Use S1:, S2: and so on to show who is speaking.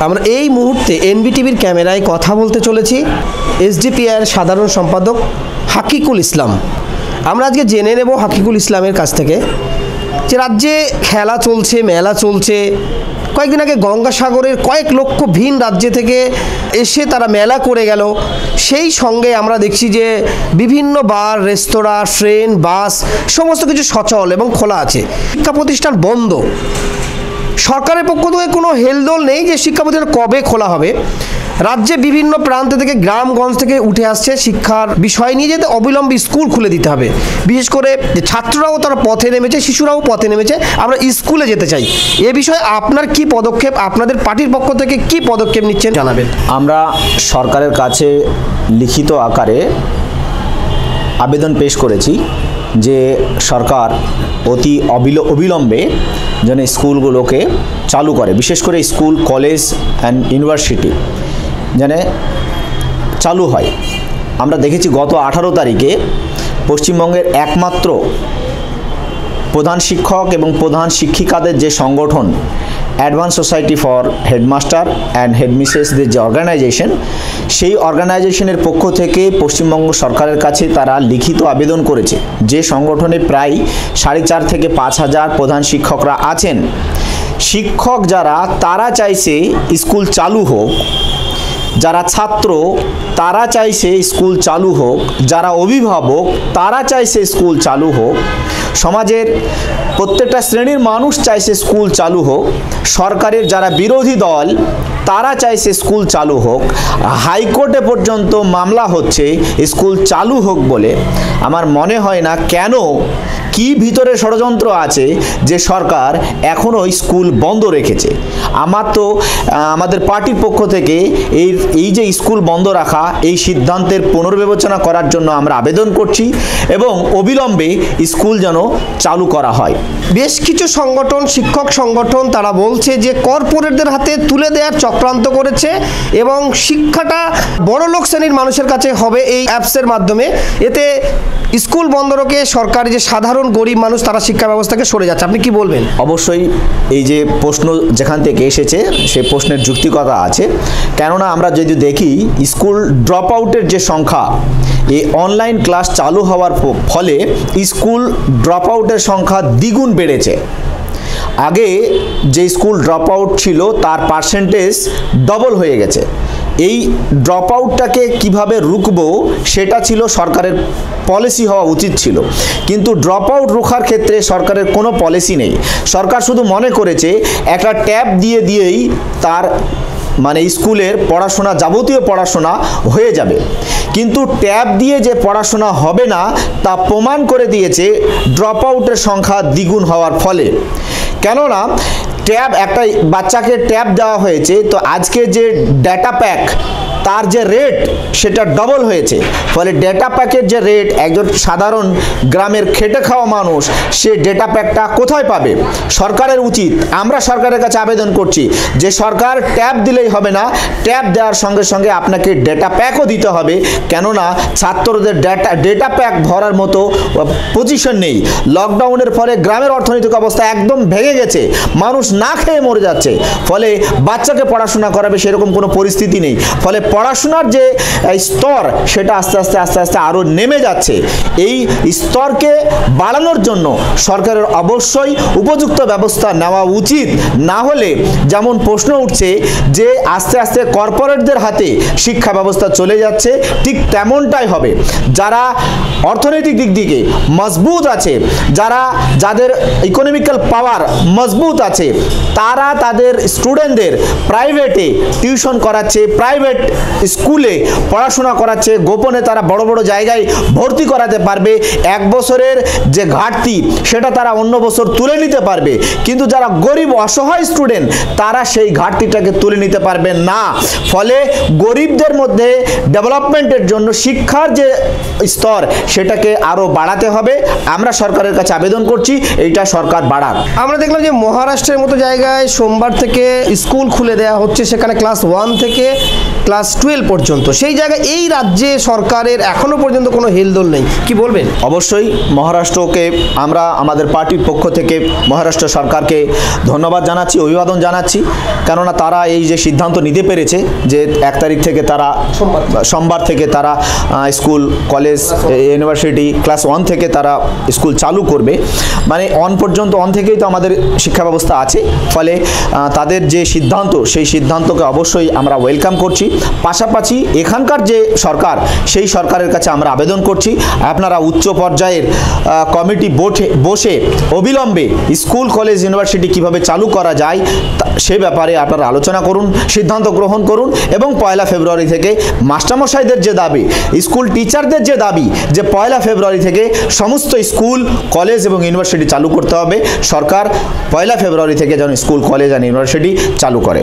S1: আমরা এই মুহূর্তে এনবিটিভির ক্যামেরায় কথা বলতে চলেছি এসডিপিআইয়ের সাধারণ সম্পাদক হাকিকুল ইসলাম। আমরা আজকে জেনে নেব হাকিকুল ইসলামের কাছ থেকে যে রাজ্যে খেলা চলছে, মেলা চলছে। কয়েকদিন আগে গঙ্গাসাগরের কয়েক লক্ষ ভিন রাজ্য থেকে এসে তারা মেলা করে গেল। সেই সঙ্গে আমরা দেখছি যে বিভিন্ন বার, রেস্তোরাঁ, ট্রেন, বাস সমস্ত কিছু সচল এবং খোলা আছে। শিক্ষা প্রতিষ্ঠান বন্ধ। সরকারের পক্ষ থেকে কোনো হেলদোল নেই যে শিক্ষা প্রতিষ্ঠান কবে খোলা হবে। রাজ্যে বিভিন্ন প্রান্ত থেকে, গ্রামগঞ্জ থেকে উঠে আসছে শিক্ষার বিষয় নিয়ে যেতে অবিলম্বে স্কুল খুলে দিতে হবে। বিশেষ করে ছাত্ররাও তারা পথে নেমেছে, শিশুরাও পথে নেমেছে, আমরা স্কুলে যেতে চাই। এ বিষয়ে আপনার কি পদক্ষেপ, আপনাদের পার্টির পক্ষ থেকে কি পদক্ষেপ নিচ্ছেন জানাবেন।
S2: আমরা সরকারের কাছে লিখিত আকারে আবেদন পেশ করেছি যে সরকার অতি অবিলম্বে যেন স্কুলগুলোকে চালু করে, বিশেষ করে স্কুল, কলেজ অ্যান্ড ইউনিভার্সিটি যেন চালু হয়। আমরা দেখেছি গত 18 তারিখে পশ্চিমবঙ্গের একমাত্র প্রধান শিক্ষক এবং প্রধান শিক্ষিকাদের যে সংগঠন advance society for headmaster and হেডমিস্ট্রেসদের যে অর্গানাইজেশন, সেই অর্গানাইজেশনের পক্ষ থেকে পশ্চিমবঙ্গ সরকারের কাছে তারা লিখিত আবেদন করেছে। যে সংগঠনে প্রায় 4,500 থেকে 5,000 প্রধান শিক্ষকরা আছেন। শিক্ষক যারা, তারা চাইছে স্কুল চালু হোক। যারা ছাত্র তারা চাইছে স্কুল চালু হোক, যারা অভিভাবক তারা চাইছে স্কুল চালু হোক, সমাজের প্রত্যেকটা শ্রেণীর মানুষ চাইছে স্কুল চালু হোক, সরকারের যারা বিরোধী দল তারা চাইছে স্কুল চালু হোক। হাইকোর্টে পর্যন্ত মামলা হচ্ছে স্কুল চালু হোক বলে। আমার মনে হয় না কেন, কি ভিতরে ষড়যন্ত্র আছে যে সরকার এখনও স্কুল বন্ধ রেখেছে। আমাদের পার্টির পক্ষ থেকে এই যে স্কুল বন্ধ রাখা, এই সিদ্ধান্তের পুনর্বিবেচনা করার জন্য আমরা আবেদন করছি এবং অবিলম্বে স্কুল যেন চালু করা হয়।
S1: বেশ কিছু সংগঠন, শিক্ষক সংগঠন, তারা বলছে যে কর্পোরেটদের হাতে তুলে দেওয়ার চক্রান্ত করেছে এবং শিক্ষাটা বড়লোক শ্রেণীর মানুষের কাছে হবে এই অ্যাপসের মাধ্যমে। এতে স্কুল বন্ধ রেখে সরকারি যে সাধারণ গরিব মানুষ তারা শিক্ষা ব্যবস্থাকে সরে যাচ্ছে। আপনি কি বলবেন?
S2: অবশ্যই এই যে প্রশ্ন যেখান থেকে এসেছে সেই প্রশ্নের যুক্তিকতা আছে। কেননা আমরা যদি দেখি স্কুল ড্রপ আউটের যে সংখ্যা, এই অনলাইন ক্লাস চালু হওয়ার ফলে স্কুল ড্রপ আউটের সংখ্যা দ্বিগুণ বেড়েছে। আগে যে স্কুল ড্রপ আউট ছিল তার পার্সেন্টেজ ডবল হয়ে গেছে। এই ড্রপ আউটটাকে কীভাবে রুখবো সেটা ছিল সরকারের পলিসি হওয়া উচিত ছিল, কিন্তু ড্রপ আউট রোখার ক্ষেত্রে সরকারের কোনো পলিসি নেই। সরকার শুধু মনে করেছে একটা ট্যাব দিয়েই তার স্কুলের পড়াশোনা, যাবতীয় পড়াশোনা হয়ে যাবে। কিন্তু ট্যাব দিয়ে যে পড়াশোনা হবে না তা প্রমাণ করে দিয়েছে ড্রপ আউটের সংখ্যা দ্বিগুণ হওয়ার ফলে। কেননা একটা বাচ্চাকে ট্যাব দেওয়া হয়েছে, তো আজকে যে ডেটা প্যাক তার যে রেট সেটা ডবল হয়েছে। ফলে ডেটা প্যাকের যে রেট, একজন সাধারণ গ্রামের খেটে খাওয়া মানুষ সে ডেটা প্যাকটা কোথায় পাবে? সরকারের উচিত, আমরা সরকারের কাছে আবেদন করছি যে সরকার ট্যাব দিলেই হবে না, ট্যাব দেওয়ার সঙ্গে সঙ্গে আপনাকে ডেটা প্যাকও দিতে হবে। কেননা ছাত্রদের ডেটা প্যাক ভরার মতো পজিশন নেই। লকডাউনের ফলে গ্রামের অর্থনৈতিক অবস্থা একদম ভেঙে গেছে, মানুষ না খেয়ে মরে যাচ্ছে। ফলে বাচ্চাকে পড়াশোনা করাবে সেরকম কোনো পরিস্থিতি নেই। ফলে পড়াশোনার যে স্তর সেটা আস্তে আস্তে আরও নেমে যাচ্ছে। এই স্তরকে বাড়ানোর জন্য সরকারের অবশ্যই উপযুক্ত ব্যবস্থা নেওয়া উচিত। না হলে যেমন প্রশ্ন উঠছে যে আস্তে আস্তে কর্পোরেটদের হাতে শিক্ষা ব্যবস্থা চলে যাচ্ছে, ঠিক তেমনটাই হবে। যারা অর্থনৈতিক দিক থেকে মজবুত আছে, যাদের ইকোনমিক্যাল পাওয়ার মজবুত আছে, তারা তাদের স্টুডেন্টদের প্রাইভেটে টিউশন করাচ্ছে, প্রাইভেট স্কুলে পড়াশোনা করাচ্ছে, গোপনে তারা বড় বড় জায়গায় ভর্তি করাতে পারবে। 1 বছরের যে ঘাটতি সেটা তারা অন্য বছর তুলে নিতে পারবে। কিন্তু যারা গরিব অসহায় স্টুডেন্ট তারা সেই ঘাটতিটাকে তুলে নিতে পারবে না। ফলে গরিবদের মধ্যে ডেভেলপমেন্টের জন্য শিক্ষার যে স্তর সেটাকে আরও বাড়াতে হবে। আমরা সরকারের কাছে আবেদন করছি এইটা সরকার বাড়াক।
S1: আমরা দেখলাম যে মহারাষ্ট্রের মতো জায়গায় সোমবার থেকে স্কুল খুলে দেওয়া হচ্ছে, সেখানে ক্লাস 1 থেকে ক্লাস 12 পর্যন্ত, সেই জায়গায় এই রাজ্যে সরকারের এখনো পর্যন্ত কোনো হেলদোল নেই, কি বলবেন?
S2: অবশ্যই মহারাষ্ট্রকে আমরা আমাদের পার্টির পক্ষ থেকে মহারাষ্ট্র সরকারকে ধন্যবাদ জানাচ্ছি, অভিবাদন জানাচ্ছি, কেননা তারা এই যে সিদ্ধান্ত নিতে পেরেছে যে 1 তারিখ থেকে তারা সোমবার থেকে তারা স্কুল কলেজ ইউনিভার্সিটি ক্লাস 1 থেকে তারা স্কুল চালু করবে। মানে অন থেকেই তো আমাদের শিক্ষা ব্যবস্থা আছে, ফলে তাদের যে সিদ্ধান্ত সেই সিদ্ধান্তকে অবশ্যই আমরা ওয়েলকাম করছি। পাশাপাশি এখানকার যে সরকার সেই সরকারের কাছে আমরা আবেদন করছি, আপনারা উচ্চ পর্যায়ের কমিটি বসে অবিলম্বে স্কুল কলেজ ইউনিভার্সিটি কিভাবে চালু করা যায় সে ব্যাপারে আপনারা আলোচনা করুন, সিদ্ধান্ত গ্রহণ করুন এবং 1 ফেব্রুয়ারি থেকে মাস্টারমশাইদের যে দাবি, স্কুল টিচারদের যে দাবি যে 1 ফেব্রুয়ারি থেকে সমস্ত স্কুল কলেজ এবং ইউনিভার্সিটি চালু করতে হবে, সরকার 1 ফেব্রুয়ারি থেকে যেন স্কুল কলেজ আর ইউনিভার্সিটি চালু করে।